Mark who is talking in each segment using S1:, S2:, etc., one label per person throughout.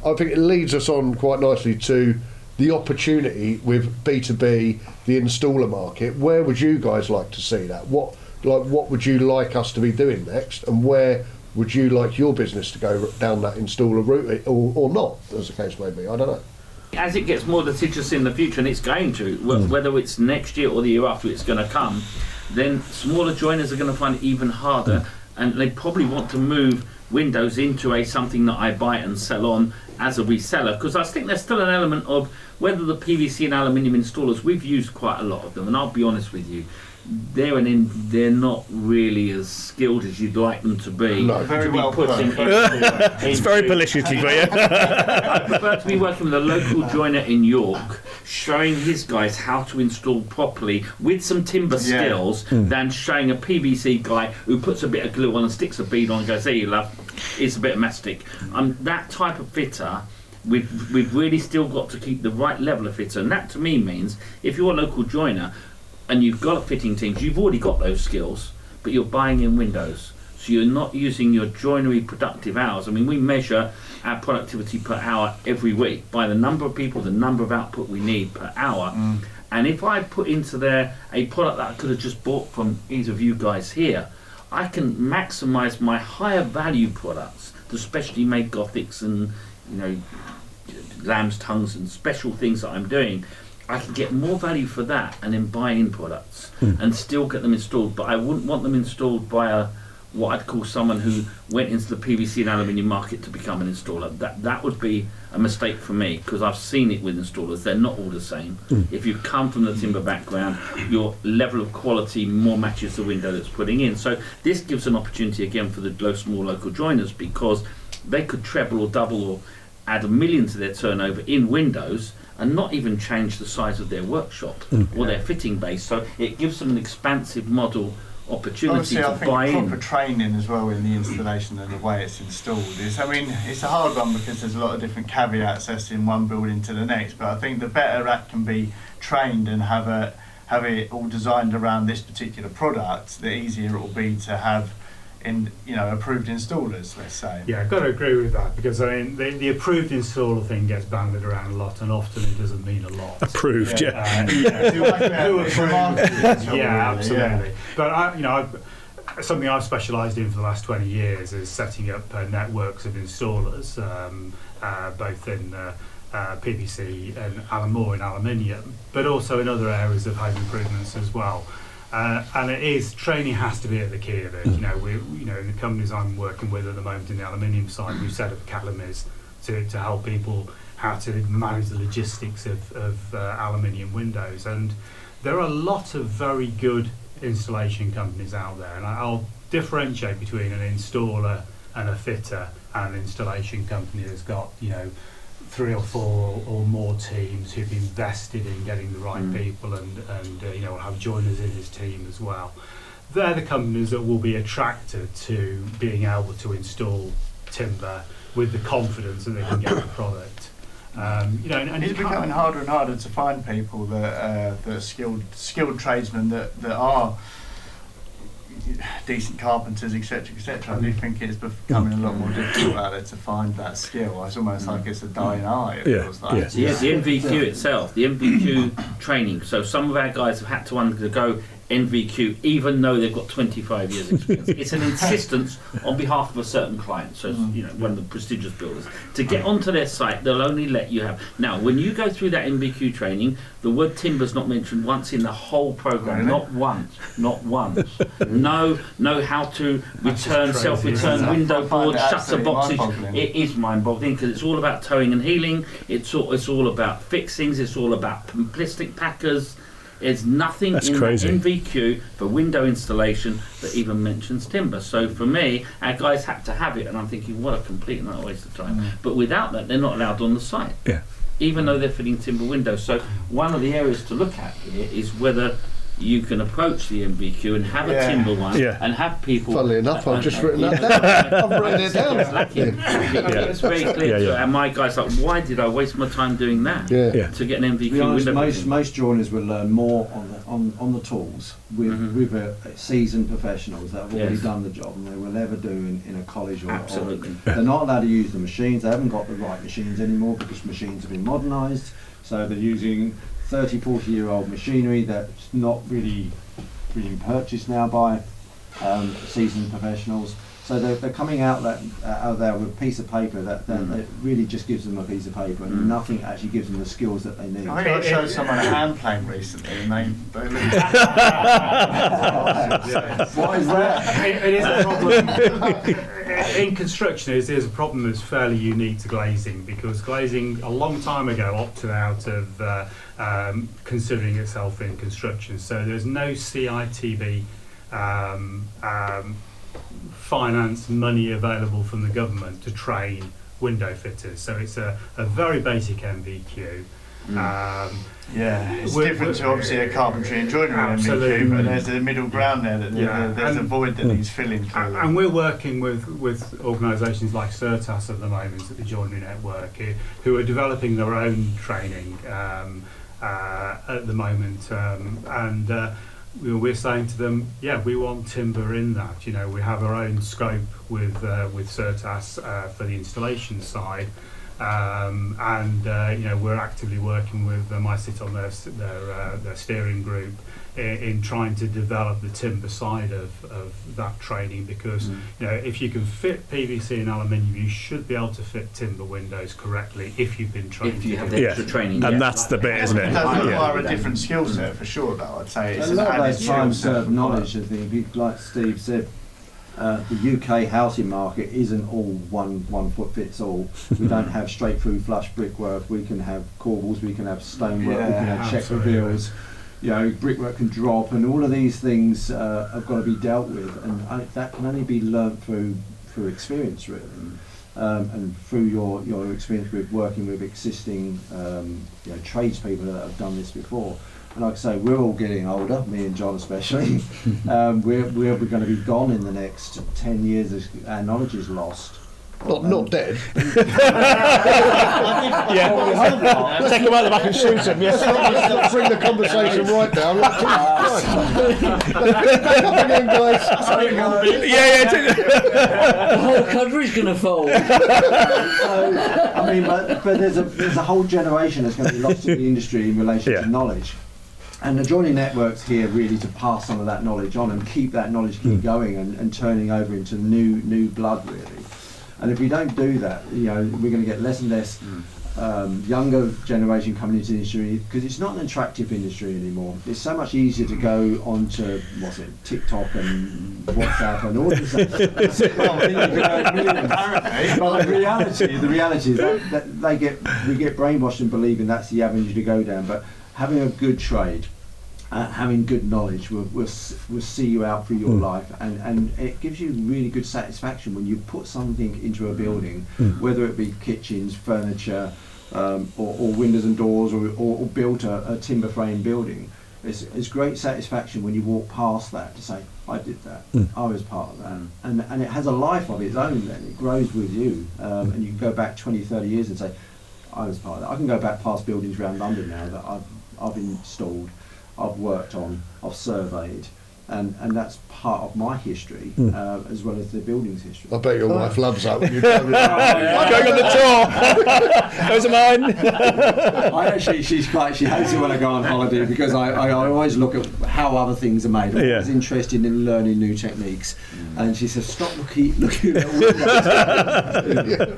S1: I think it leads us on quite nicely to the opportunity with B2B, the installer market. Where would you guys like to see that? What would you like us to be doing next, and where would you like your business to go down that installer route, or not, as the case may be? I don't know.
S2: As it gets more litigious in the future, and it's going to, whether it's next year or the year after it's going to come, then smaller joiners are going to find it even harder, and they probably want to move windows into something that I buy and sell on as a reseller, because I think there's still an element of whether the PVC and aluminium installers, we've used quite a lot of them, and I'll be honest with you, they're not really as skilled as you'd like them to be.
S1: No,
S3: very well put.
S4: It's very publicity for you.
S2: I prefer to be working with a local joiner in York, showing his guys how to install properly with some timber skills, than showing a PVC guy who puts a bit of glue on and sticks a bead on and goes, "There you love, it's a bit of mastic." That type of fitter, we've really still got to keep the right level of fitter, and that to me means if you're a local joiner and you've got a fitting team, you've already got those skills, but you're buying in windows, so you're not using your joinery productive hours. I mean, we measure our productivity per hour every week by the number of people, the number of output we need per hour. And if I put into there a product that I could have just bought from either of you guys here, I can maximise my higher value products, the specially made Gothics and lamb's tongues and special things that I'm doing. I can get more value for that and then buy in products and still get them installed, but I wouldn't want them installed by what I'd call someone who went into the PVC and aluminium market to become an installer. That would be a mistake for me, because I've seen it with installers. They're not all the same. If you come from the timber background, your level of quality more matches the window that's putting in. So this gives an opportunity again for the small local joiners, because they could treble or double or add $1 million to their turnover in windows and not even change the size of their workshop or their fitting base. So it gives them an expansive model opportunity to buy in.
S3: Proper training as well in the installation and the way it's installed is, I mean, it's a hard one because there's a lot of different caveats as in one building to the next, but I think the better that can be trained and have it all designed around this particular product, the easier it will be to have approved installers, let's say.
S5: Yeah, I've got to agree with that, because I mean the approved installer thing gets bandied around a lot, and often it doesn't mean a lot.
S4: Approved,
S5: Yeah, absolutely.
S3: Yeah.
S5: But something I've specialised in for the last 20 years is setting up networks of installers, both in PVC and more in aluminium, but also in other areas of home improvements as well. And training has to be at the key of it. In the companies I'm working with at the moment in the aluminium side, we've set up academies to help people how to manage the logistics of aluminium windows. And there are a lot of very good installation companies out there, and I'll differentiate between an installer and a fitter and an installation company that's got 3 or 4 or more teams who've invested in getting the right people and have joiners in his team as well. They're the companies that will be attracted to being able to install timber with the confidence that they can get the product. And
S3: it's becoming harder and harder to find people that are skilled tradesmen that are decent carpenters, etc., etc. I do think it's becoming a lot more difficult out there to find that skill. It's almost like it's a dying art. It feels like.
S2: The NVQ itself, the NVQ training. So some of our guys have had to undergo NVQ even though they've got 25 years experience. It's an insistence on behalf of a certain client, so one of the prestigious builders. To get onto their site, they'll only let you have. Now, when you go through that NVQ training, the word timber's not mentioned once in the whole programme.
S3: Really?
S2: Not once. know how to return, self-return window boards, shutter boxes. It is mind-boggling because it's all about towing and healing. It's all about fixings. It's all about simplistic packers. There's nothing in the NVQ for window installation that even mentions timber. So for me, our guys had to have it, and I'm thinking, what a complete and utter waste of time. But without that, they're not allowed on the site, even though they're fitting timber windows. So one of the areas to look at here is whether you can approach the NVQ and have a timber one and have people.
S1: Funnily enough, I've just written that down. I've written it down.
S2: It's very clear. And my guy's like, why did I waste my time doing that to get an NVQ window?
S6: Most joiners will learn more on the tools with seasoned professionals that have already done the job, and they will never do in a college or they're not allowed to use the machines. They haven't got the right machines anymore because machines have been modernised, so they're using 30-40-year-old machinery that's not really being purchased now by seasoned professionals. So they're coming out there with a piece of paper that really just gives them a piece of paper, and nothing actually gives them the skills that they need.
S3: I think I showed someone a hand plane recently, and they
S6: What is that?
S5: It is a problem. In construction, it is a problem that's fairly unique to glazing, because glazing a long time ago opted out of considering itself in construction. So there's no CITB finance money available from the government to train window fitters. So it's a very basic MVQ.
S3: It's different to obviously a carpentry and joinery MVQ, but there's a middle ground there that there's a void that needs filling.
S5: And we're working with organisations like CERTAS at the moment, at the Joinery Network, who are developing their own training at the moment, and we're saying to them, we want timber in that. You know, we have our own scope with CERTAS for the installation side, and we're actively working with them. I sit on their steering group in trying to develop the timber side of that training, because if you can fit PVC and aluminium, you should be able to fit timber windows correctly if you've been trained.
S2: If you have the extra training,
S4: and that's the bit, isn't it?
S3: It does require a different skill set for sure, though. I'd say it's
S6: a lot of those time-served knowledge. I think, like Steve said, the UK housing market isn't all one foot fits all. We don't have straight through flush brickwork. We can have corbels, we can have stonework, we can have check reveals. You know, brickwork can drop, and all of these things have got to be dealt with, and that can only be learnt through experience, really, and through your experience with working with existing tradespeople that have done this before. And like I say, we're all getting older, me and John especially. We're going to be gone in the next 10 years as our knowledge is lost.
S1: Not dead.
S4: Take him out the back and shoot him. Yes.
S1: Let's bring the conversation right down. Again, guys.
S7: The whole country's going to fold.
S6: I mean, but there's a whole generation that's going to be lost in the industry in relation to knowledge. And the Joinery Network's here really to pass some of that knowledge on and keep that knowledge going and turning over into new blood, really. And if we don't do that, we're going to get less and less younger generation coming into the industry, because it's not an attractive industry anymore. It's so much easier to go onto TikTok and WhatsApp and all this stuff. But the reality is that we get brainwashed and believing that's the avenue to go down. But having a good trade, having good knowledge will see you out through your life, and it gives you really good satisfaction when you put something into a building, whether it be kitchens, furniture, or windows and doors, or built a timber frame building. It's great satisfaction when you walk past that to say, I did that, I was part of that, and it has a life of its own then. It grows with you, and you can go back 20-30 years and say, I was part of that. I can go back past buildings around London now that I've installed, I've worked on, I've surveyed, and that's part of my history, as well as the building's history.
S1: I bet your wife loves that when you go.
S4: I'm going on the tour. Those are mine.
S6: She hates it when I go on holiday, because I always look at how other things are made. I'm always interested in learning new techniques, and she says, "Stop looking at the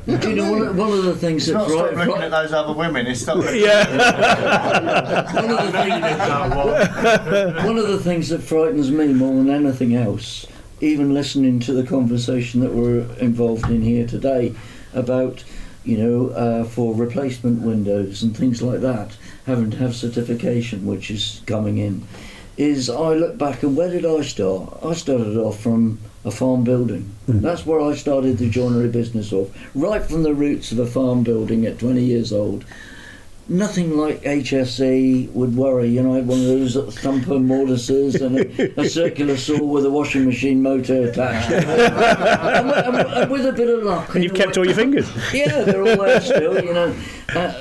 S6: windows."
S7: You know, one of the things that
S3: stop looking at those other women. It's stop looking.
S7: One of the things that frightens me more than anything else, even listening to the conversation that we're involved in here today about, for replacement windows and things like that, having to have certification, which is coming in, is I look back and where did I start? I started off from a farm building. That's where I started the joinery business off, right from the roots of a farm building at 20 years old. nothing like HSE would worry. You know, I had one of those thumper mortises and a circular saw with a washing machine motor attached. and with a bit of luck.
S4: And you've kept all your fingers.
S7: Yeah, they're all there still, you know.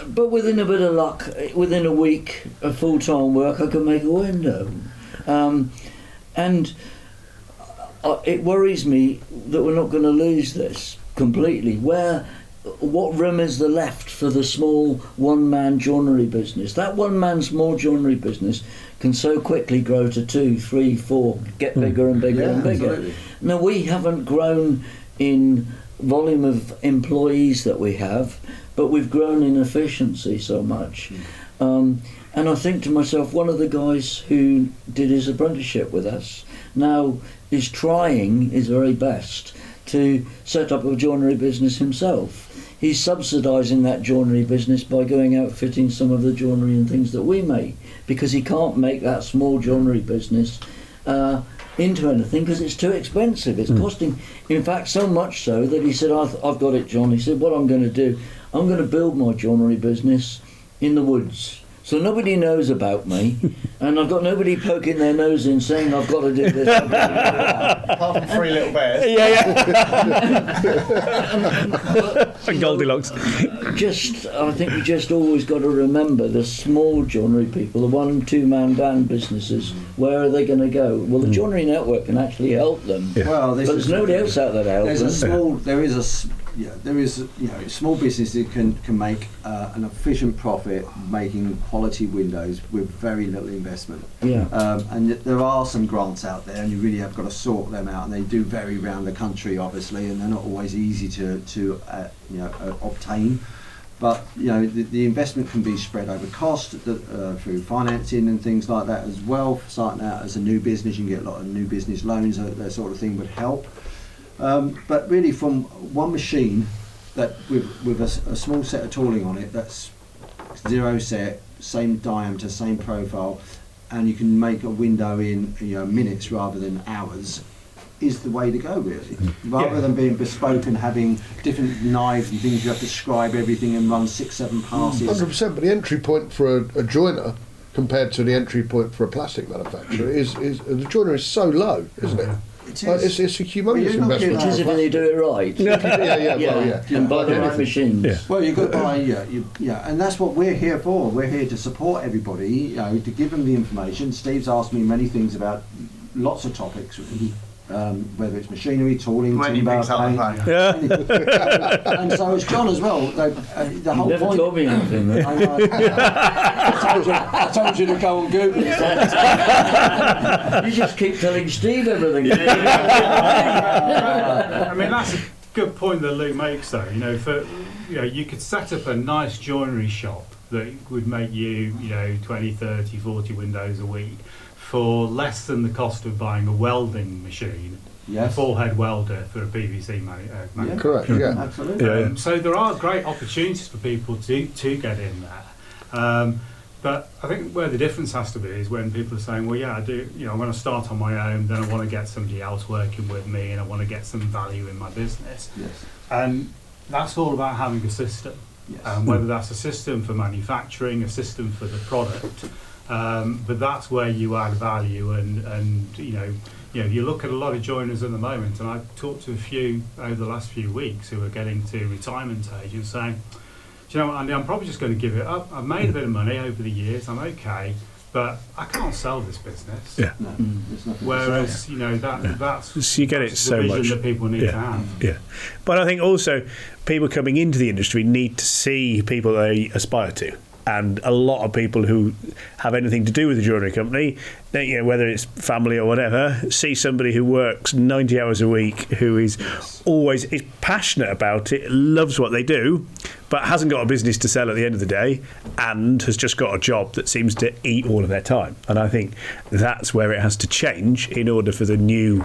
S7: But within a bit of luck, within a week of full-time work, I could make a window. And it worries me that we're not going to lose this completely. What room is there left for the small one-man joinery business? That one-man small joinery business can so quickly grow to 2, 3, 4, get bigger and bigger and bigger. Absolutely. Now, we haven't grown in volume of employees that we have, but we've grown in efficiency so much. And I think to myself, one of the guys who did his apprenticeship with us now is trying his very best to set up a joinery business himself. He's subsidising that joinery business by going out fitting some of the joinery and things that we make, because he can't make that small joinery business into anything because it's too expensive. It's costing, in fact, so much so that he said, I've got it, John. He said, what I'm going to do, I'm going to build my joinery business in the woods. So nobody knows about me, and I've got nobody poking their nose in saying I've got to do this.
S3: Apart from 3 little bears.
S4: And Goldilocks.
S7: I think we just always got to remember the small joinery people, the 1-2 man band businesses. Where are they going to go? Well, the joinery network can actually help them.
S4: Yeah.
S6: Well,
S7: but there's nobody else out there to help them.
S6: There is small businesses can make an efficient profit making quality windows with very little investment.
S7: Yeah.
S6: And there are some grants out there, and you really have got to sort them out. And they do vary around the country, obviously, and they're not always easy to obtain. But the investment can be spread over cost through financing and things like that as well. Starting out as a new business, you can get a lot of new business loans. That sort of thing would help. But really, from one machine that with a small set of tooling on it, that's 0 set, same diameter, same profile, and you can make a window in minutes rather than hours, is the way to go, really. Rather than being bespoke and having different knives and things, you have to scribe everything and run 6-7 passes.
S1: 100%, but the entry point for a joiner compared to the entry point for a plastic manufacturer is the joiner is so low, isn't it?
S6: It is.
S1: It's a humongous investment.
S7: It is if they do it right. And buy the right machines.
S6: Yeah. Well, you've got to buy, and that's what we're here for. We're here to support everybody, to give them the information. Steve's asked me many things about lots of topics, really. Whether it's machinery, tooling, timber, paint. And so it's John as well. The whole
S7: Never
S6: point.
S7: told me anything. Though.
S6: I told you to go on Google.
S7: You just keep telling Steve everything.
S5: I mean, that's a good point that Luke makes, though. You could set up a nice joinery shop that would make you, 20, 30, 40 windows a week for less than the cost of buying a welding machine, a full-head welder for a PVC manufacturer.
S1: Correct, yeah.
S6: Absolutely.
S5: So there are great opportunities for people to get in there. But I think where the difference has to be is when people are saying, well, yeah, I do, I want to start on my own, then I want to get somebody else working with me, and I want to get some value in my business.
S6: Yes.
S5: And that's all about having a system.
S6: Yes.
S5: Whether that's a system for manufacturing, a system for the product. But that's where you add value, and you look at a lot of joiners at the moment, and I've talked to a few over the last few weeks who are getting to retirement age and saying, do you know what, Andy, I'm probably just going to give it up. I've made a bit of money over the years, I'm okay, but I can't sell this business.
S4: Yeah.
S6: No, there's nothing
S5: Whereas
S6: to sell.
S5: that's
S4: So you get it
S5: the
S4: so
S5: vision
S4: much
S5: that people need to have.
S4: Yeah, but I think also people coming into the industry need to see people they aspire to. And a lot of people who have anything to do with the joinery company, whether it's family or whatever, see somebody who works 90 hours a week, who is always is passionate about it, loves what they do, but hasn't got a business to sell at the end of the day, and has just got a job that seems to eat all of their time. And I think that's where it has to change in order for new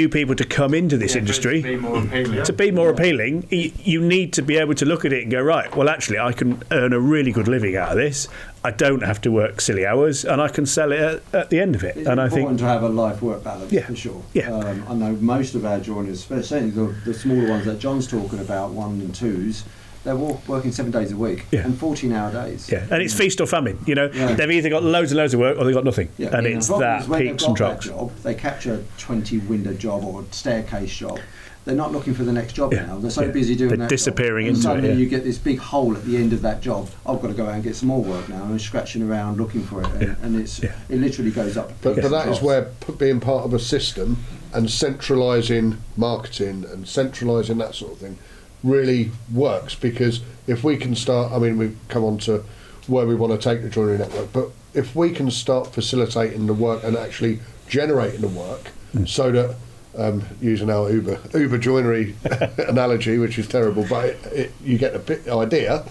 S4: people to come into this industry.
S3: To be more appealing.
S4: To be more appealing, you need to be able to look at it and go, right, well, actually, I can earn a really good living out of this. I don't have to work silly hours, and I can sell it at the end of it.
S6: It's
S4: and I
S6: important
S4: think
S6: to have a life-work balance, for sure.
S4: Yeah.
S6: I know most of our joiners, certainly the smaller ones that John's talking about, 1 and 2s, they're working 7 days a week
S4: Yeah.
S6: and 14-hour days.
S4: Yeah, and it's feast or famine. You know,
S6: Yeah.
S4: they've either got loads and loads of work or they've got nothing,
S6: Yeah.
S4: and
S6: The
S4: it's
S6: problem
S4: that
S6: is when they've
S4: peaks and
S6: got that
S4: drops.
S6: job, they capture a 20-window job or a staircase job. They're not looking for the next job
S4: Yeah.
S6: now. They're so
S4: Yeah.
S6: busy doing
S4: They're
S6: that
S4: disappearing
S6: job. And
S4: into it,
S6: suddenly
S4: yeah.
S6: you get this big hole at the end of that job. I've got to go out and get some more work now. I'm scratching around looking for it, and it literally goes up.
S1: But
S6: peaks
S1: that
S6: and
S1: is
S6: troughs.
S1: where being part of a system and centralising marketing and centralising that sort of thing really works, because if we can start, I mean, we've come on to where we want to take the joinery network, but if we can start facilitating the work and actually generating the work so that, using our Uber joinery analogy, which is terrible, but you get the idea,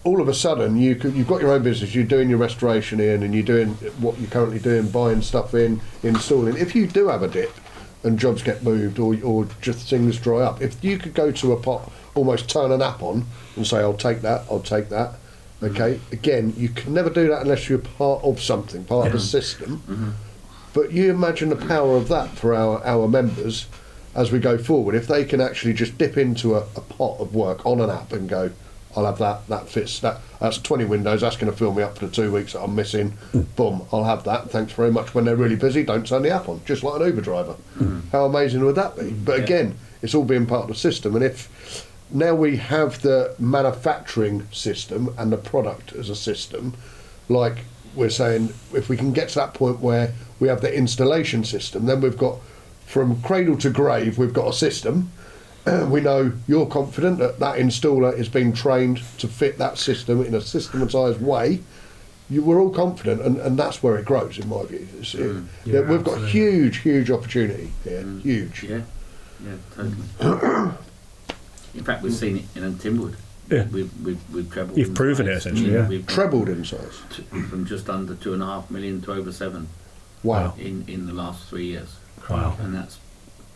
S1: all of a sudden you've got your own business, you're doing your restoration in and you're doing what you're currently doing, buying stuff in, installing. If you do have a dip and jobs get moved or just things dry up, if you could go to a pot, almost turn an app on and say, I'll take that, okay, again, you can never do that unless you're part of something, part of a system. But you imagine the power of that for our members as we go forward. If they can actually just dip into a pot of work on an app and go, I'll have that fits, that's 20 windows, that's going to fill me up for the 2 weeks that I'm missing, boom, I'll have that, thanks very much. When they're really busy, don't turn the app on, just like an Uber driver. How amazing would that be? But again, it's all being part of the system, and if now we have the manufacturing system and the product as a system, like we're saying, if we can get to that point where we have the installation system, then we've got, from cradle to grave, we've got a system. We know you're confident that that installer is being trained to fit that system in a systematised way. We're all confident, and that's where it grows, in my view. We've got huge opportunity here, huge.
S2: Yeah, totally. In fact, we've seen it in Timberwood.
S4: Yeah.
S2: We've trebled.
S4: You've
S2: in
S4: proven it,
S2: size.
S4: essentially, yeah.
S2: We've
S1: Trebled in size.
S2: from just under 2.5 million to over 7
S1: Wow.
S2: in the last 3 years.
S4: Wow.
S2: And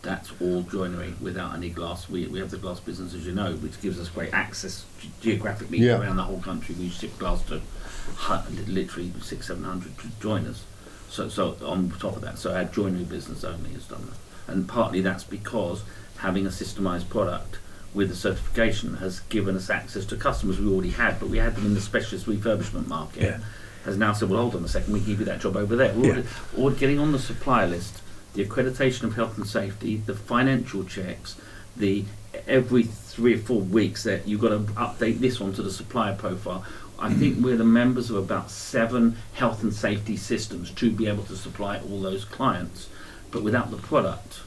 S2: that's all joinery without any glass. We have the glass business, as you know, which gives us great access geographically around the whole country. We ship glass to literally 600-700 joiners. So on top of that, so our joinery business only has done that. And partly that's because having a systemised product with the certification has given us access to customers we already had, but we had them in the specialist refurbishment market.
S4: Yeah.
S2: Has now said, well, hold on a second, we give you that job over there. Or getting on the supplier list, the accreditation of health and safety, the financial checks, the every 3 or 4 weeks that you've got to update this onto the supplier profile. I think we're the members of about 7 health and safety systems to be able to supply all those clients. But without the product,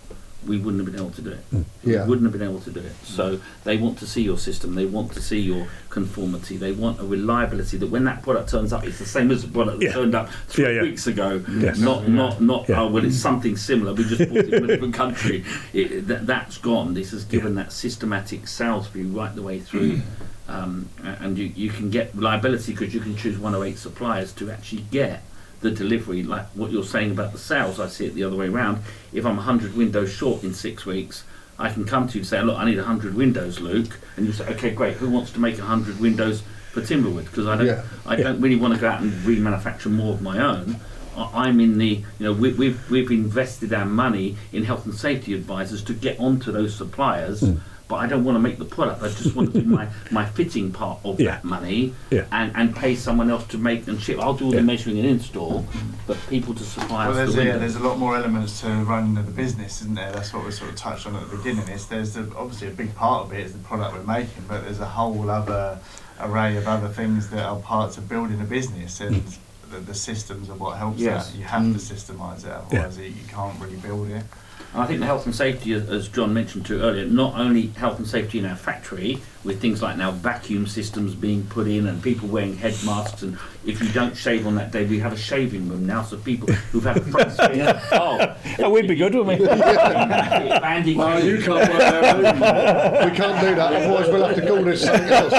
S2: we wouldn't have been able to do it.
S1: Yeah.
S2: We wouldn't have been able to do it. So they want to see your system, they want to see your conformity, they want a reliability that when that product turns up, it's the same as the product that turned up 3 weeks ago.
S4: Yes.
S2: Not oh, well, it's something similar, we just bought it from a different country. That's gone. This has given that systematic sales view right the way through. And you can get reliability because you can choose 1 or 8 suppliers to actually get the delivery. Like what you're saying about the sales, I see it the other way around. If I'm 100 windows short in 6 weeks, I can come to you and say, look, I need 100 windows, Luke, and you say, okay, great, who wants to make 100 windows for Timberwood? Because I don't really want to go out and remanufacture more of my own. I'm in the, we've invested our money in health and safety advisors to get onto those suppliers. But I don't want to make the product. I just want to do my fitting part of that money and pay someone else to make and ship. I'll do all the measuring and install, but people to supply us the windows.
S3: There's a lot more elements to running the business, isn't there? That's what we sort of touched on at the beginning. There's obviously a big part of it is the product we're making, but there's a whole other array of other things that are parts of building a business, and the systems are what helps that. You have to systemize it, otherwise you can't really build it.
S2: And I think the health and safety, as John mentioned to earlier, not only health and safety in our factory, with things like now vacuum systems being put in and people wearing head masks, and if you don't shave on that day, we have a shaving room now, so people who've had a front skin,
S4: we'd be good, wouldn't we?
S2: banding.
S1: Well, you can't work there. We can't do that, otherwise we'll have to call this something else.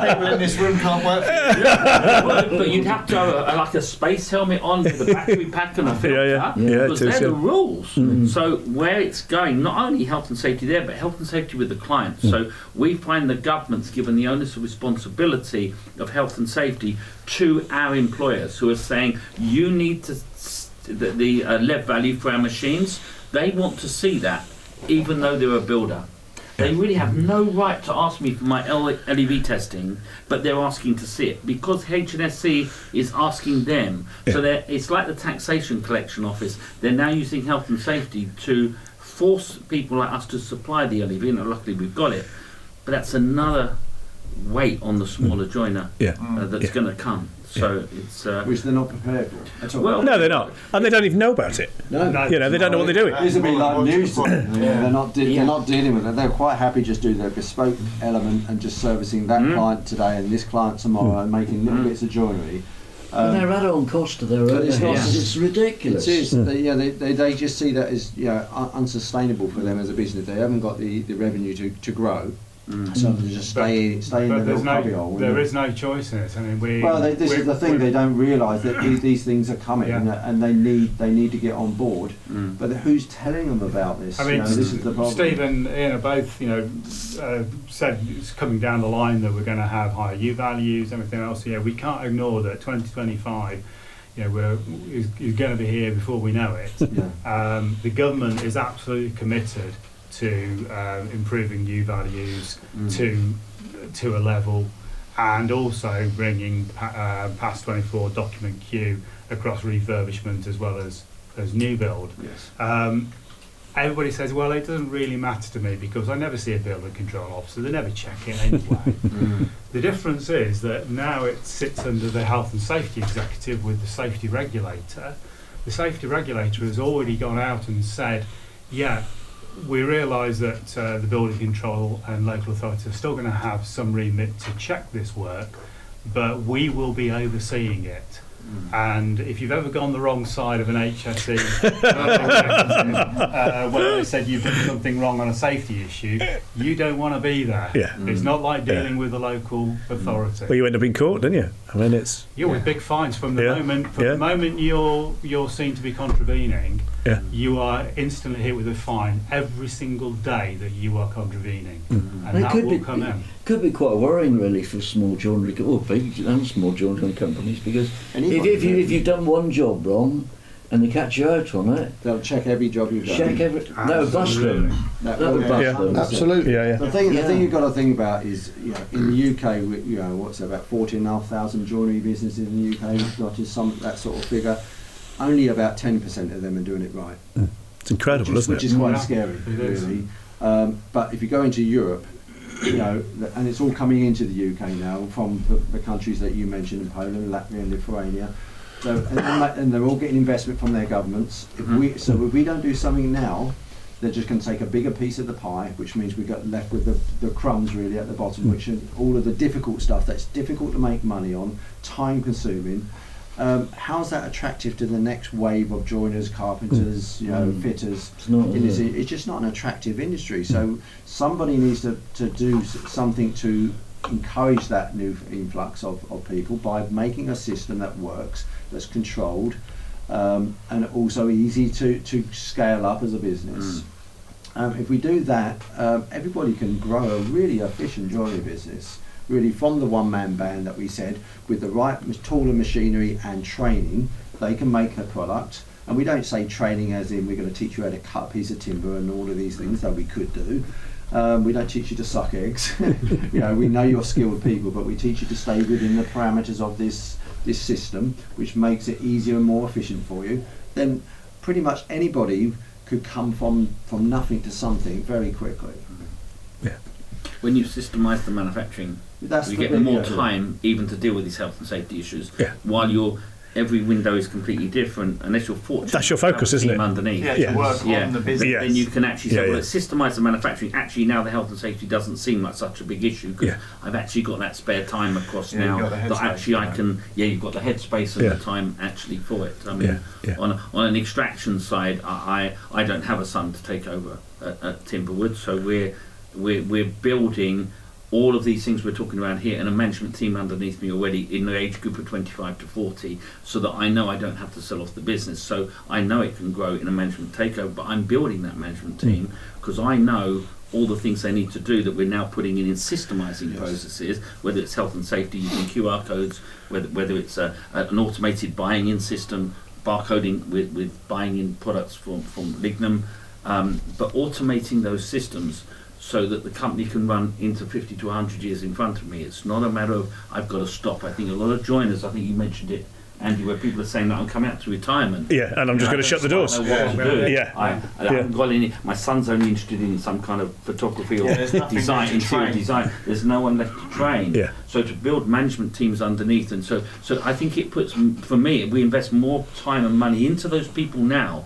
S3: People in this room can't work for you.
S2: But you'd have to have like a space helmet on with a battery pack and a filter, because they're the rules. So where it's going, not only health and safety there, but health and safety with the clients. So we find the government's given the onus of responsibility of health and safety to our employers, who are saying you need to the lead value for our machines. They want to see that, even though they're a builder. They really have no right to ask me for my LEV testing, but they're asking to see it because HNSC is asking them. So it's like the taxation collection office. They're now using health and safety to force people like us to supply the LEV, and luckily we've got it. But that's another weight on the smaller joiner that's going to come. So it's
S6: which they're not prepared for at all.
S2: well,
S4: No, they're not, and they don't even know about it.
S6: No.
S4: You know, they don't know what they're doing.
S6: This would be like news to them. They're not dealing with it. They're quite happy just do their bespoke element and just servicing that client today and this client tomorrow and making little bits of joinery.
S7: And their add-on cost to their overheads, it's ridiculous.
S6: It is. They just see that as unsustainable for them as a business. They haven't got the revenue to grow. So they just stay in their little cubbyhole.
S5: There is no choice in it. I mean,
S6: this is the thing. They don't realise that these things are coming, and they need to get on board. But who's telling them about this?
S5: I mean,
S6: this is the problem.
S5: Steve and Ian are both, said it's coming down the line that we're going to have higher U values, everything else. Yeah, we can't ignore that 2025. Is going to be here before we know it. The government is absolutely committed to improving U values to a level, and also bringing past 24 document queue across refurbishment as well as new build.
S6: Yes.
S5: Everybody says, well, it doesn't really matter to me because I never see a building control officer. They never check it anyway. The difference is that now it sits under the health and safety executive with the safety regulator. The safety regulator has already gone out and said, we realise that the building control and local authorities are still going to have some remit to check this work, but we will be overseeing it. And if you've ever gone the wrong side of an HSE, where they said you've done something wrong on a safety issue, you don't want to be there. It's not like dealing with a local authority.
S4: Well, you end up in court, don't you? I mean, it's
S5: with big fines from the moment you're seen to be contravening. You are instantly hit with a fine every single day that you are contravening, and that will come in.
S7: Could be quite worrying, really, for small joinery or big and small joinery companies, because if you've done one job wrong and they catch you out on it,
S6: they'll check every job you've done.
S7: That would bust them. That would bust them.
S1: Absolutely.
S6: The thing you've got to think about is, in the UK, what's about 14,500 joinery businesses in the UK, not just that sort of figure. Only about 10% of them are doing it right.
S4: It's incredible, isn't it?
S6: Which is quite scary, really. But if you go into Europe, and it's all coming into the UK now from the countries that you mentioned in Poland, Latvia and Lithuania. So, and they're all getting investment from their governments. If we don't do something now, they're just going to take a bigger piece of the pie, which means we got left with the crumbs really at the bottom, which are all of the difficult stuff that's difficult to make money on, time consuming. How's that attractive to the next wave of joiners, carpenters, fitters? It's just not an attractive industry. So somebody needs to do something to encourage that new influx of people by making a system that works, that's controlled, and also easy to scale up as a business. If we do that, everybody can grow a really efficient joinery business. Really, from the one-man band that we said, with the right tool and machinery and training, they can make a product. And we don't say training as in we're going to teach you how to cut a piece of timber and all of these things, though we could do. We don't teach you to suck eggs. We know you're skilled people, but we teach you to stay within the parameters of this system, which makes it easier and more efficient for you. Then pretty much anybody could come from nothing to something very quickly.
S2: When you systemise the manufacturing, you get more time even to deal with these health and safety issues. While every window is completely different, unless you're fortunate.
S4: That's your focus, isn't it?
S2: Underneath.
S3: To work on the business.
S2: Then you can actually say, let's systemise the manufacturing. Actually, now the health and safety doesn't seem like such a big issue because I've actually got that spare time across now that actually I can. You've got the headspace and the time actually for it. I mean, on an extraction side, I don't have a son to take over at Timberwood, so we're building all of these things we're talking about here and a management team underneath me already in the age group of 25 to 40, so that I know I don't have to sell off the business. So I know it can grow in a management takeover, but I'm building that management team because I know all the things they need to do that we're now putting in systemising processes, whether it's health and safety using QR codes, whether it's an automated buying in system, barcoding with buying in products from Lignum, but automating those systems so that the company can run into 50 to 100 years in front of me. It's not a matter of I've got to stop. I think a lot of joiners, I think you mentioned it, Andy, where people are saying that I'm coming out to retirement.
S4: Yeah, and I'm just going to shut the doors.
S2: I don't know what to do.
S4: Yeah.
S2: I haven't got any. My son's only interested in some kind of photography or design, interior design. There's no one left to train.
S4: Yeah.
S2: So to build management teams underneath, and so I think it puts, for me, we invest more time and money into those people now.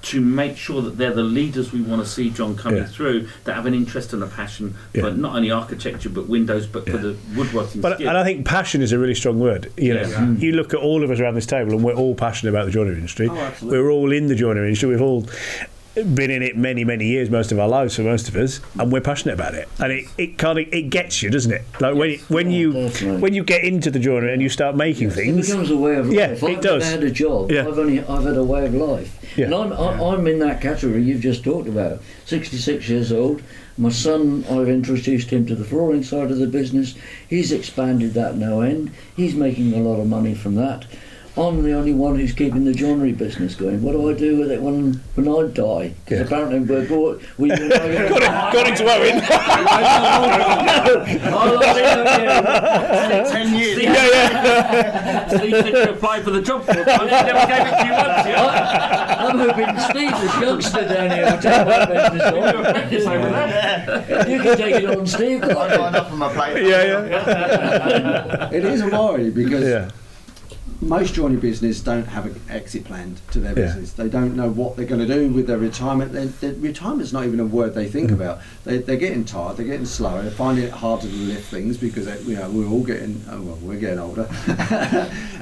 S2: To make sure that they're the leaders we want to see, John, coming through, that have an interest and a passion for not only architecture but windows, but for the woodworking skill.
S4: And I think passion is a really strong word. You know, you look at all of us around this table, and we're all passionate about the joinery industry.
S6: Oh, absolutely.
S4: We're all in the joinery industry. We've all been in it many years, most of our lives for most of us, and we're passionate about it. And it gets you, doesn't it? Like when you get into the joinery and you start making things,
S7: it becomes a way of life.
S4: Yeah, it does.
S7: I've had a job.
S4: Yeah.
S7: I've had a way of life.
S4: Yeah.
S7: And I'm in that category you've just talked about. 66 years old. My son, I've introduced him to the flooring side of the business. He's expanded that no end. He's making a lot of money from that. I'm the only one who's keeping the joinery business going. What do I do with it when I die? Because apparently we're got
S4: into Owen.
S3: 10 years.
S2: Steve said to apply for the job 4 times. He never gave it to you once yet.
S7: I'm hoping Steve, this youngster down here, will take my business on.
S2: You're a practice over there.
S7: You can take it on, Steve.
S3: I've got enough on my plate.
S6: It is a worry because most joinery business don't have an exit plan to their business. They don't know what they're going to do with their retirement. Retirement's not even a word they think about. They're getting tired. They're getting slower. They're finding it harder to lift things because we're all getting we're getting older,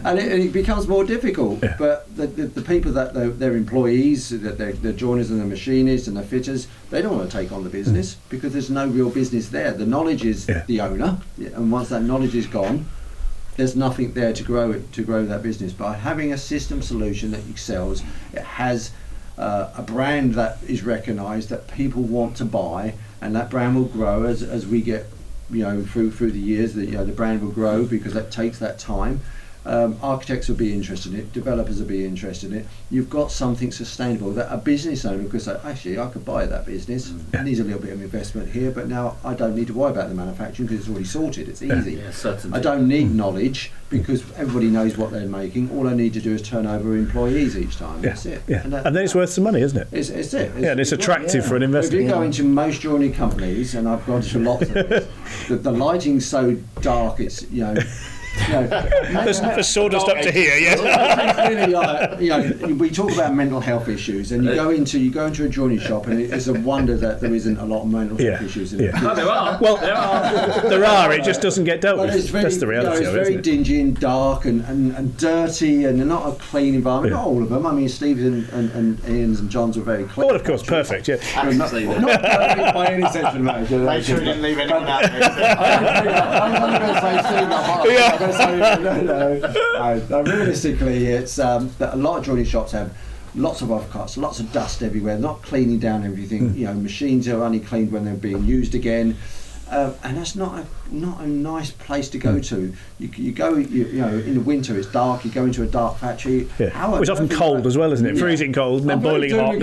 S6: and it becomes more difficult. Yeah. But the people that their employees, that the joiners and the machinists and the fitters, they don't want to take on the business because there's no real business there. The knowledge is the owner, and once that knowledge is gone, there's nothing there to grow that business. By having a system solution that excels, it has a brand that is recognised, that people want to buy, and that brand will grow as we get, through the years. The brand will grow because that takes that time. Architects will be interested in it, developers will be interested in it. You've got something sustainable that a business owner could say, actually, I could buy that business. It needs a little bit of investment here, but now I don't need to worry about the manufacturing because it's already sorted. It's easy.
S2: Yeah, certainly.
S6: I don't need knowledge because everybody knows what they're making. All I need to do is turn over employees each time. That's it.
S4: Yeah. And then it's worth some money, isn't it?
S6: It's it.
S4: And it's attractive for an investor.
S6: If you go into most joinery companies, and I've gone to lots of this, the lighting's so dark, it's
S4: there's sawdust up to here,
S6: we talk about mental health issues, and you go into a joinery shop, and it's a wonder that there isn't a lot of mental health issues in it.
S2: Oh, there are.
S4: Well, there are. It just doesn't get dealt with. That's the reality of it.
S6: It's very dingy and dark and dirty, and not a clean environment. Not all of them. I mean, Steve's and Ian's and John's were very clean.
S4: Well, of course, perfect. Yeah.
S6: Not perfect by any sense of the measure.
S3: Make sure you didn't leave anyone out there.
S6: I'm not going to say Steve. No. Realistically, it's that a lot of joinery shops have lots of offcuts, lots of dust everywhere, not cleaning down everything. Machines are only cleaned when they're being used again, and that's not a nice place to go to. You go, in the winter it's dark. You go into a dark factory.
S4: Yeah. It's often cold as well, isn't it? Freezing cold and then boiling hot.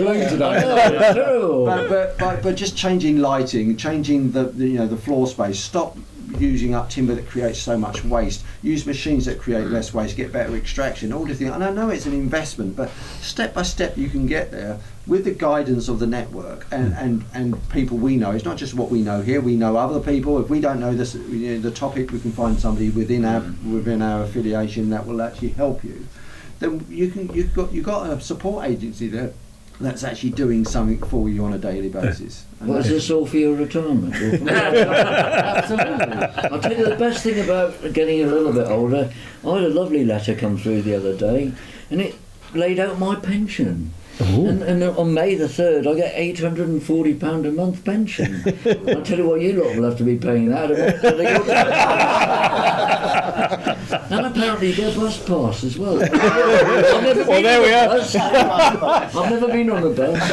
S6: But just changing lighting, changing the floor space. Stop using up timber that creates so much waste. Use machines that create less waste, get better extraction, all the things. And I know it's an investment, but step by step you can get there with the guidance of the network and people we know. It's not just what we know here, we know other people. If we don't know this, the topic, we can find somebody within our affiliation that will actually help you. Then you've got a support agency there that's actually doing something for you on a daily basis.
S7: Well, is this all for your retirement? Absolutely. I'll tell you the best thing about getting a little bit older. I had a lovely letter come through the other day, and it laid out my pension. And on May the 3rd, I get £840 a month pension. I'll tell you what, you lot will have to be paying that a month. And apparently apparently you get a bus pass as well. I've never
S4: Well,
S7: been
S4: there
S7: on
S4: we
S7: a
S4: are.
S7: bus. I've never been on a bus.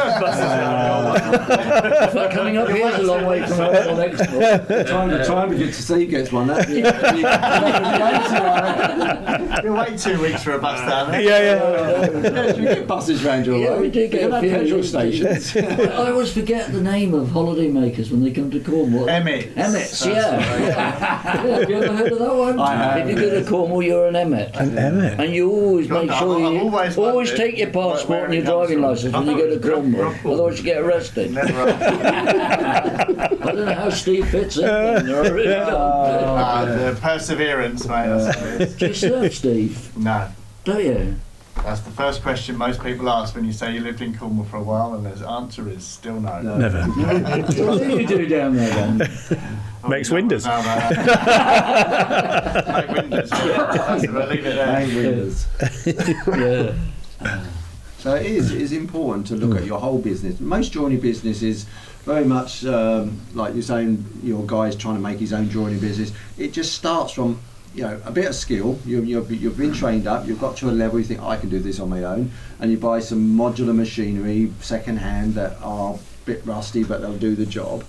S7: But coming up here is a long way from on export.
S6: The time we get to see gets one.
S3: You'll wait 2 weeks for a bus down there.
S4: Yeah.
S6: We get buses round your
S7: Yeah,
S6: way.
S7: we do get a few
S6: petrol
S7: of these.
S6: stations.
S7: I always forget the name of holiday makers when they come to Cornwall.
S3: Emmets,
S7: yeah. Have you ever heard of that one?
S6: I have,
S7: If you go to Cornwall, you're an Emmet.
S4: An Emmet.
S7: And you always make
S3: I've
S7: sure you
S3: always
S7: always
S3: wondered
S7: take your passport
S3: where
S7: and
S3: it
S7: your
S3: comes
S7: driving
S3: from.
S7: licence when you go to Cornwall, otherwise you get arrested.
S3: Never
S7: I don't know how Steve fits in.
S3: the perseverance, mate. That's what it is.
S7: Do you surf, Steve?
S3: No.
S7: Do you?
S3: That's the first question most people ask when you say you lived in Cornwall for a while, and the answer is still no.
S4: Never.
S7: What do you do down there then?
S4: Makes windows.
S3: No, make windows. We'll leave it there.
S7: Yeah.
S6: So it is important to look at your whole business. Most joinery business is very much like you're saying, your guy's trying to make his own joinery business. It just starts from a bit of skill. You've been trained up. You've got to a level you think I can do this on my own, and you buy some modular machinery second hand that are a bit rusty but they'll do the job,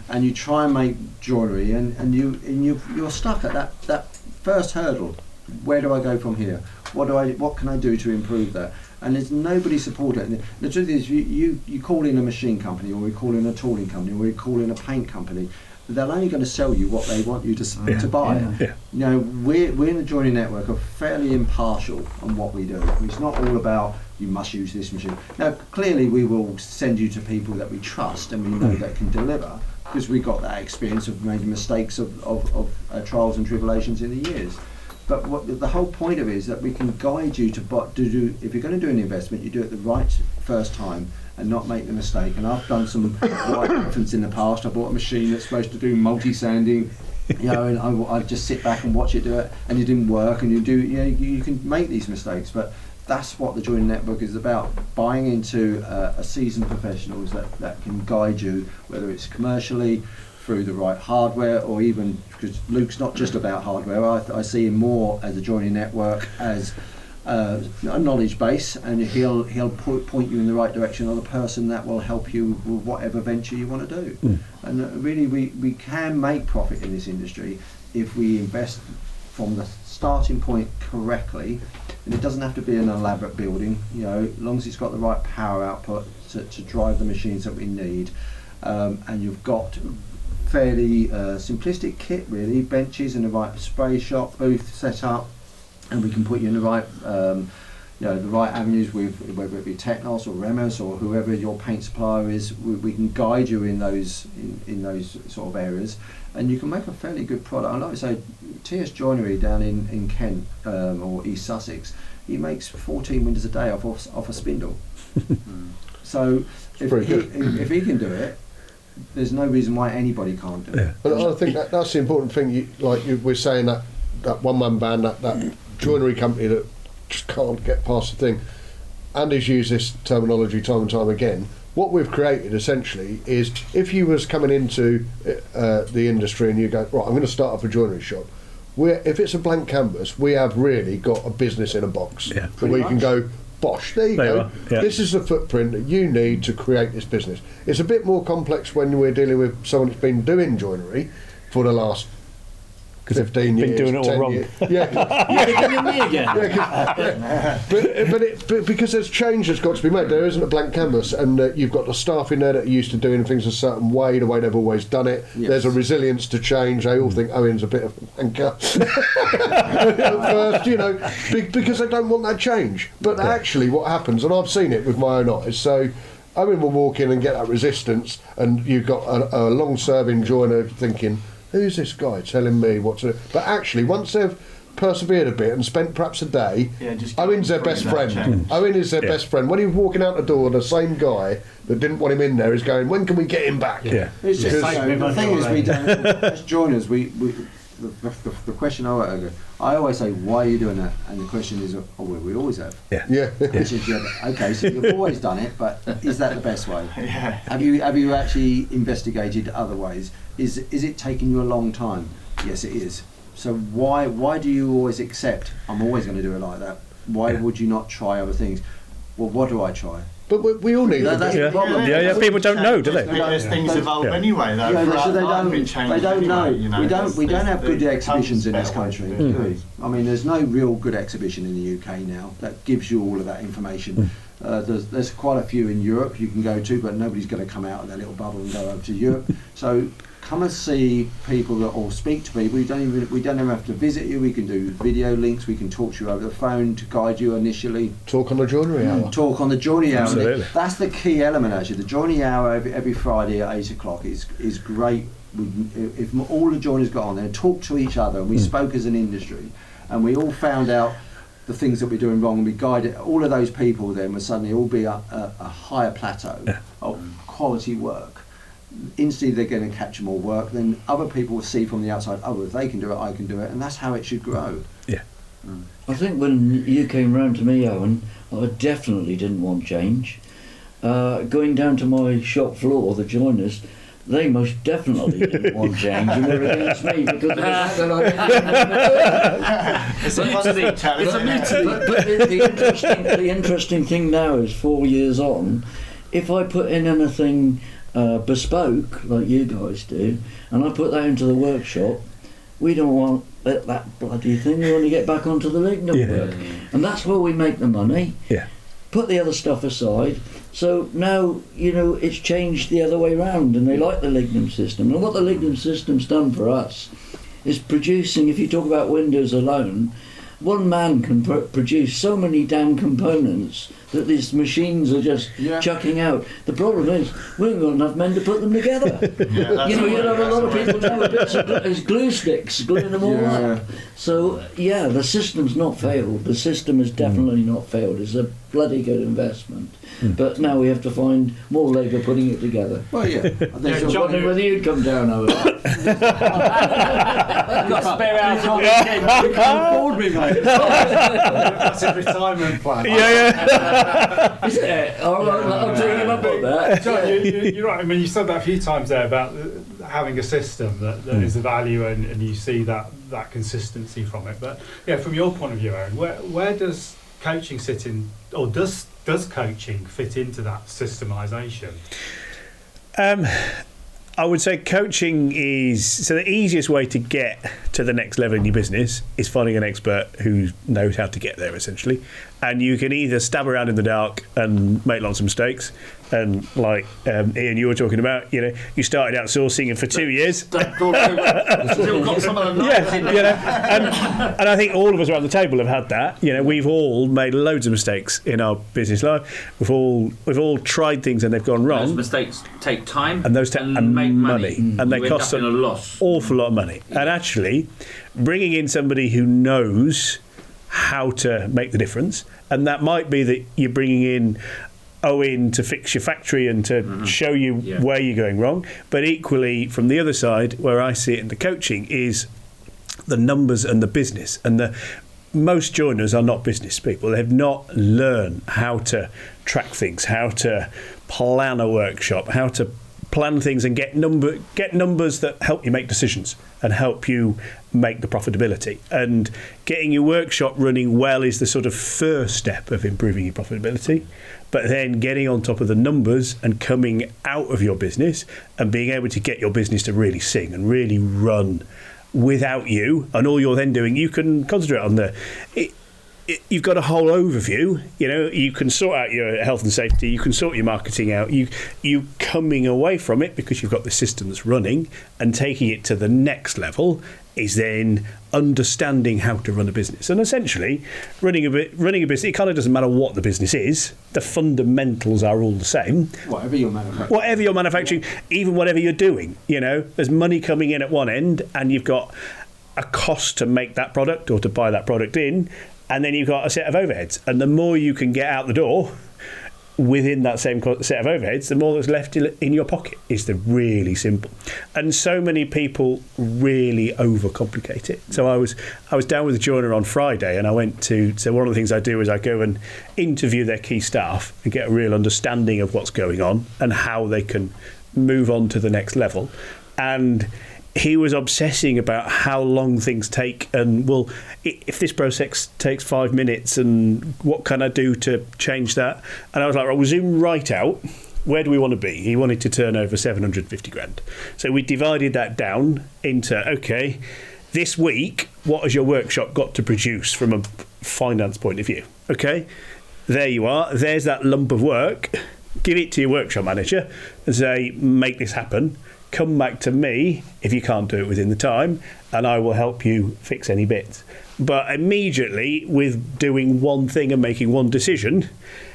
S6: and you try and make joinery, and you're stuck at that first hurdle. Where do I go from here? What can I do to improve that? And there's nobody supporting it. And the truth is, you call in a machine company, or you call in a tooling company, or you call in a paint company. They're only going to sell you what they want you to buy.
S4: Yeah.
S6: We're in the joinery network are fairly impartial on what we do. It's not all about you must use this machine. Now, clearly, we will send you to people that we trust and we know that can deliver, because we got that experience of making mistakes of trials and tribulations in the years. But what the whole point of it is that we can guide you to do. If you're going to do an investment, you do it the right first time and not make the mistake. And I've done some white reference in the past. I bought a machine that's supposed to do multi-sanding, and I just sit back and watch it do it, and it didn't work. And you can make these mistakes, but that's what the joinery network is about: buying into a seasoned professionals that can guide you, whether it's commercially, through the right hardware, or even, because Luke's not just about hardware. I see him more as a joinery network as a knowledge base, and he'll point you in the right direction of the person that will help you with whatever venture you want to do. And really, we can make profit in this industry if we invest from the starting point correctly. And it doesn't have to be an elaborate building, as long as it's got the right power output to drive the machines that we need, and you've got fairly simplistic kit, really, benches and the right spray shop booth set up, and we can put you in the right the right avenues, with whether it be Technos or Remus or whoever your paint supplier is. We can guide you in those sort of areas, and you can make a fairly good product. And like I say, TS Joinery down in Kent or East Sussex, he makes 14 windows a day off a spindle. So if he can do it, there's no reason why anybody can't do it.
S1: But I think that's the important thing. We're saying that one-man band, that joinery company that just can't get past the thing. Andy's used this terminology time and time again. What we've created essentially is, if you was coming into the industry and you go, right, I'm going to start up a joinery shop, if it's a blank canvas, we have really got a business in a box.
S4: Yeah.
S1: So we can go, bosh, there you go.
S4: Yeah.
S1: This is the footprint that you need to create this business. It's a bit more complex when we're dealing with someone that's been doing joinery for the last 15 years.
S4: Been doing it all
S1: 10
S4: wrong.
S1: years. Yeah.
S7: You're me again.
S1: But because there's change that's got to be made. There isn't a blank canvas, and you've got the staff in there that are used to doing things a certain way, the way they've always done it.
S6: Yes.
S1: There's a resilience to change. They all think Owen's a bit of a anchor at first, because they don't want that change. But actually what happens, and I've seen it with my own eyes, so Owen will walk in and get that resistance, and you've got a long-serving joiner thinking, who's this guy telling me what to do? But actually, once they've persevered a bit and spent perhaps a day, Owen's their best friend. Owen is their best friend. When he's walking out the door, the same guy that didn't want him in there is going, when can we get him back?
S4: Yeah.
S6: It's just the thing is, we don't, as joiners, the question I always say, why are you doing that? And the question is, we always have.
S1: Yeah.
S6: Which is, okay, so you've always done it, but is that the best way?
S3: Yeah.
S6: Have you actually investigated other ways? Is it taking you a long time? Yes, it is. So why do you always accept, I'm always going to do it like that? Why would you not try other things? Well, what do I try?
S1: But we all need
S6: That's the problem.
S4: Yeah, people don't know, do they?
S3: There's things evolve anyway, though.
S6: So they don't know.
S3: You know.
S6: We don't have good exhibitions in this
S3: better ways
S6: country.
S3: of
S6: Do
S3: doing
S6: we? I mean, there's no real good exhibition in the UK now that gives you all of that information. There's quite a few in Europe you can go to, but nobody's going to come out of their little bubble and go over to Europe. So come and see people or speak to people. We don't even have to visit you. We can do video links. We can talk to you over the phone to guide you initially.
S1: Talk on the joinery hour.
S6: Talk on the joinery hour.
S4: Absolutely.
S6: That's the key element actually. The joinery hour every Friday at 8 o'clock is great. If all the joiners got on there and talked to each other, and we spoke as an industry, and we all found out the things that we're doing wrong, and we guided all of those people, then would suddenly all be a higher plateau of quality work. Instantly they're going to capture more work, then other people will see from the outside, oh, if they can do it, I can do it, and that's how it should grow.
S4: Yeah.
S7: I think when you came round to me, Owen, I definitely didn't want change. Going down to my shop floor, the joiners, they most definitely didn't want change and were against me because of the fact that I
S3: It's a mutiny.
S7: But the interesting thing now is 4 years on, if I put in anything bespoke, like you guys do, and I put that into the workshop, we don't want that bloody thing. We want to get back onto the lignum work. And that's where we make the money.
S4: Yeah.
S7: Put the other stuff aside. So now, it's changed the other way round, and they like the lignum system. And what the lignum system's done for us is producing, if you talk about windows alone, one man can produce so many damn components that these machines are just chucking out. The problem is, we haven't got enough men to put them together. You'll have a lot of people now with bits of glue sticks, gluing them all up. So, the system's not failed. The system has definitely not failed. It's a bloody good investment. But now we have to find more labour putting it together.
S6: Well,
S7: I was wondering whether you'd come down over that.
S2: Got a spare hour on the
S6: You can't afford me, mate.
S5: That's a retirement plan.
S7: Is it? I'm taking up on that.
S5: John, you're right. I mean, you said that a few times there about having a system that is a value, and you see that consistency from it. But from your point of view, Aaron, where does coaching sit in, or does coaching fit into that systemization?
S4: I would say coaching is, so the easiest way to get to the next level in your business is finding an expert who knows how to get there, essentially. And you can either stab around in the dark and make lots of mistakes, and like Ian, you were talking about, you started outsourcing, and for 2 years,
S2: Still got some of them.
S4: and I think all of us around the table have had that. We've all made loads of mistakes in our business life. We've all tried things and they've gone wrong.
S2: Those mistakes take time,
S4: and those
S2: make money,
S4: and they
S2: you
S4: cost
S2: end up
S4: an
S2: in a loss.
S4: awful lot of money. And actually, bringing in somebody who knows how to make the difference, and that might be that you're bringing in Owen to fix your factory and to show you where you're going wrong, but equally from the other side, where I see it in the coaching, is the numbers and the business. And most joiners are not business people. They've not learned how to track things, how to plan a workshop, how to plan things and get numbers that help you make decisions and help you make the profitability. And getting your workshop running well is the sort of first step of improving your profitability. But then getting on top of the numbers and coming out of your business and being able to get your business to really sing and really run without you, and all you're then doing, you can concentrate on you've got a whole overview. You can sort out your health and safety, you can sort your marketing out, you coming away from it because you've got the systems running, and taking it to the next level is then understanding how to run a business. And essentially running a business, it kind of doesn't matter what the business is, the fundamentals are all the same.
S6: Whatever you're manufacturing,
S4: even whatever you're doing, there's money coming in at one end, and you've got a cost to make that product or to buy that product in, and then you've got a set of overheads. And the more you can get out the door within that same set of overheads, the more that's left in your pocket. Is the really simple. And so many people really overcomplicate it. So I was down with a joiner on Friday, and I went so one of the things I do is I go and interview their key staff and get a real understanding of what's going on and how they can move on to the next level. And he was obsessing about how long things take, and well, if this process takes 5 minutes, and what can I do to change that? And I was like, right, we'll zoom right out. Where do we want to be? He wanted to turn over 750 grand. So we divided that down into, okay, this week, what has your workshop got to produce from a finance point of view? Okay, there you are. There's that lump of work. Give it to your workshop manager and say, make this happen. Come back to me if you can't do it within the time, and I will help you fix any bits. But immediately, with doing one thing and making one decision,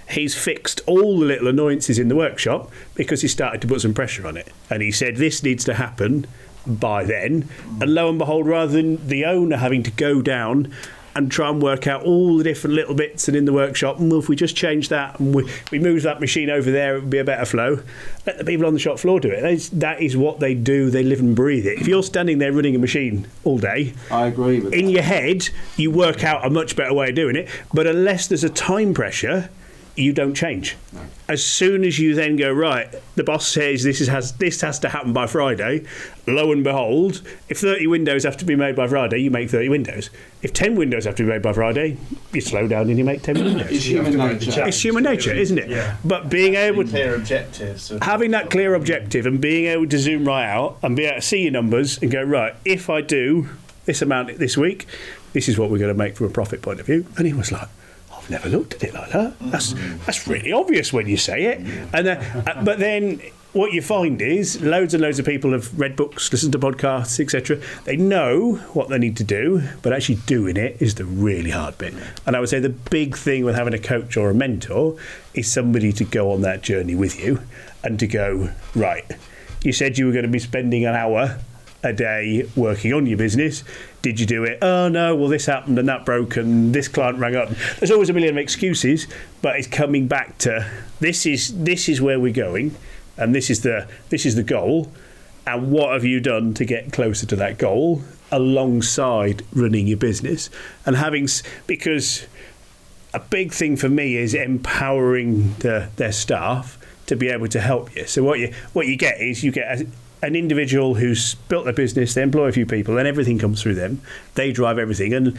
S4: he's fixed all the little annoyances in the workshop because he started to put some pressure on it. And he said, this needs to happen by then. And lo and behold, rather than the owner having to go down and try and work out all the different little bits and in the workshop, and well, if we just change that and we move that machine over there, it would be a better flow. Let the people on the shop floor do it. That is what they do. They live and breathe it. If you're standing there running a machine all day,
S6: I agree with
S4: in
S6: that.
S4: your head, you work out a much better way of doing it. But unless there's a time pressure, you don't change.
S6: No.
S4: As soon as you then go, right, the boss says this has to happen by Friday, lo and behold, if 30 windows have to be made by Friday, you make 30 windows. If 10 windows have to be made by Friday, you slow down and you make 10 windows.
S6: It's human nature.
S4: It's human nature, isn't it?
S5: Yeah.
S4: But being able to...
S3: Clear objectives.
S4: Having that clear objective and being able to zoom right out and be able to see your numbers and go, right, if I do this amount this week, this is what we're going to make from a profit point of view. And he was like, I've never looked at it like that. That's really obvious when you say it. And but then what you find is loads and loads of people have read books, listened to podcasts, etc. They know what they need to do, but actually doing it is the really hard bit. And I would say the big thing with having a coach or a mentor is somebody to go on that journey with you and to go, right, you said you were going to be spending an hour a day working on your business. Did you do it? Oh no, well this happened and that broke and this client rang up. There's always a million excuses, but it's coming back to this is where we're going, and this is the goal, and what have you done to get closer to that goal alongside running your business and because a big thing for me is empowering their staff to be able to help you. So what you get is you get an individual who's built their business, they employ a few people, and everything comes through them. They drive everything. And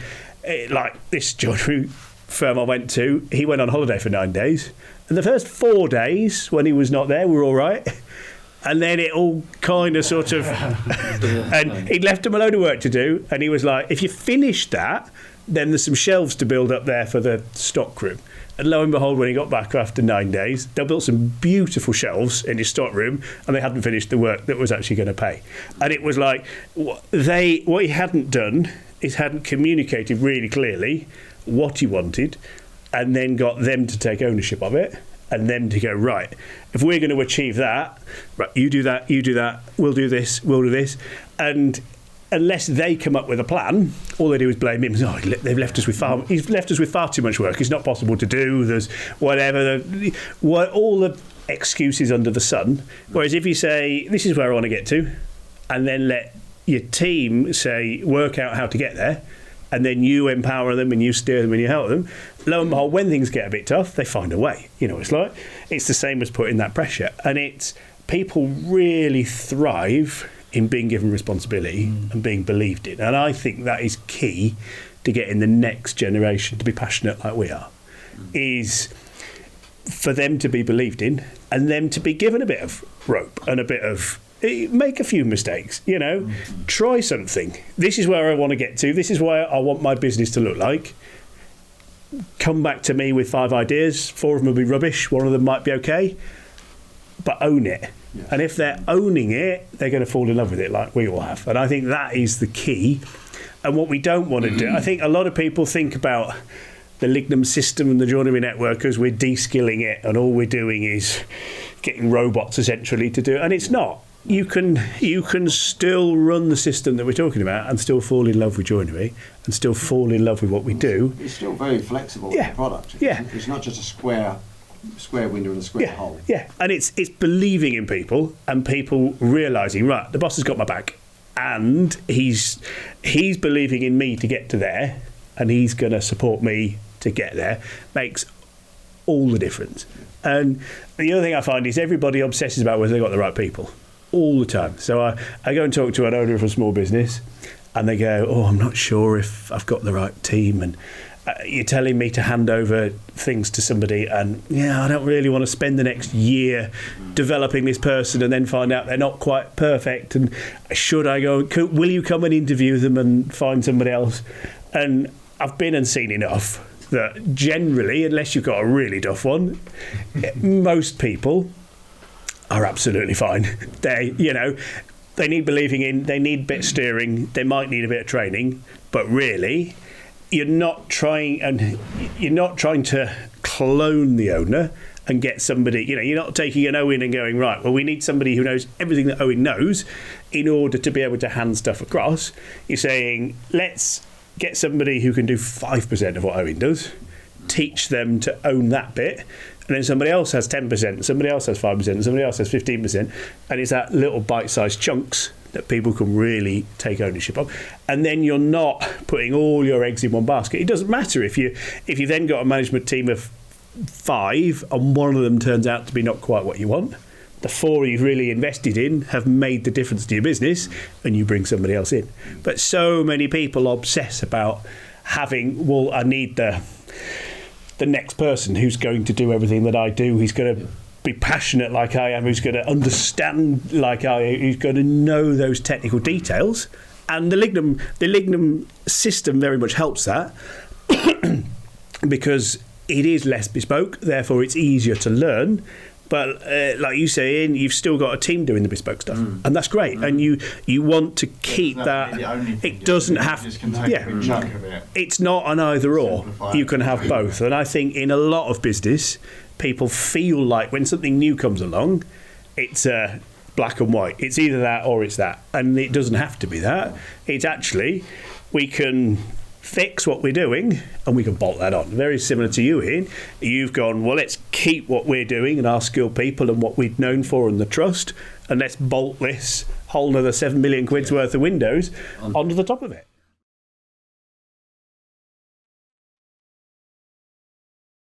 S4: like this joinery firm I went to, he went on holiday for 9 days. And the first 4 days when he was not there were all right. And then it all kind of sort of... and he'd left him a load of work to do. And he was like, if you finish that, then there's some shelves to build up there for the stock room. And lo and behold, when he got back after 9 days, they built some beautiful shelves in his stock room, and they hadn't finished the work that was actually going to pay. And it was like what he hadn't done is hadn't communicated really clearly what he wanted, and then got them to take ownership of it, and them to go, right, if we're going to achieve that, right, you do that, we'll do this, and unless they come up with a plan, all they do is blame him. Oh, he's left us with far too much work. It's not possible to do. There's whatever. All the excuses under the sun. Whereas if you say, this is where I want to get to, and then let your team say, work out how to get there, and then you empower them and you steer them and you help them, lo and behold, when things get a bit tough, they find a way. It's the same as putting that pressure. And it's people really thrive in being given responsibility and being believed in. And I think that is key to getting the next generation to be passionate like we are, is for them to be believed in and them to be given a bit of rope and a bit of, make a few mistakes, try something. This is where I want to get to. This is where I want my business to look like. Come back to me with 5 ideas. 4 of them will be rubbish. 1 of them might be okay, but own it. Yes. And if they're owning it, they're going to fall in love with it like we all have. And I think that is the key. And what we don't want to do, I think a lot of people think about the Lignum system and the joinery network as we're de-skilling it and all we're doing is getting robots essentially to do it. And it's not. You can still run the system that we're talking about and still fall in love with joinery and still fall in love with what we do.
S6: It's still very flexible with the product. It's not just a square window and a square hole.
S4: Yeah, and it's believing in people and people realising, right, the boss has got my back and he's believing in me to get to there and he's going to support me to get there. Makes all the difference. And the other thing I find is everybody obsesses about whether they've got the right people. all the time. So I go and talk to an owner of a small business, and they go, "Oh, I'm not sure if I've got the right team," and you're telling me to hand over things to somebody, and I don't really want to spend the next year developing this person and then find out they're not quite perfect, and should I go, will you come and interview them and find somebody else? And I've been and seen enough that generally, unless you've got a really tough one, most people are absolutely fine. They need believing in, they need a bit of steering, they might need a bit of training, but really you're not trying to clone the owner and get somebody, you're not taking an Owen and going, right, well, we need somebody who knows everything that Owen knows in order to be able to hand stuff across. You're saying, let's get somebody who can do 5% of what Owen does, teach them to own that bit, and then somebody else has 10%, somebody else has 5%, somebody else has 15%, and it's that little bite-sized chunks that people can really take ownership of. And then you're not putting all your eggs in one basket. It doesn't matter if you then got a management team of 5 and one of them turns out to be not quite what you want. The 4 you've really invested in have made the difference to your business, and you bring somebody else in. But so many people obsess about having, well, I need the next person who's going to do everything that I do, who's going to be passionate like I am, who's going to understand like I am, who's going to know those technical details. And the Lignum system very much helps that because it is less bespoke, therefore it's easier to learn. But like you say, Ian, you've still got a team doing the bespoke stuff, and that's great. And you want to keep that. It doesn't have. It's not an either or. You can have both. And I think in a lot of business, people feel like when something new comes along, it's black and white. It's either that or it's that, and it doesn't have to be that. It's actually, we can fix what we're doing and we can bolt that on. Very similar to you, Ian. You've gone, well, let's keep what we're doing and our skilled people and what we've known for and the trust, and let's bolt this whole another 7 million quid's worth of windows onto the top of it.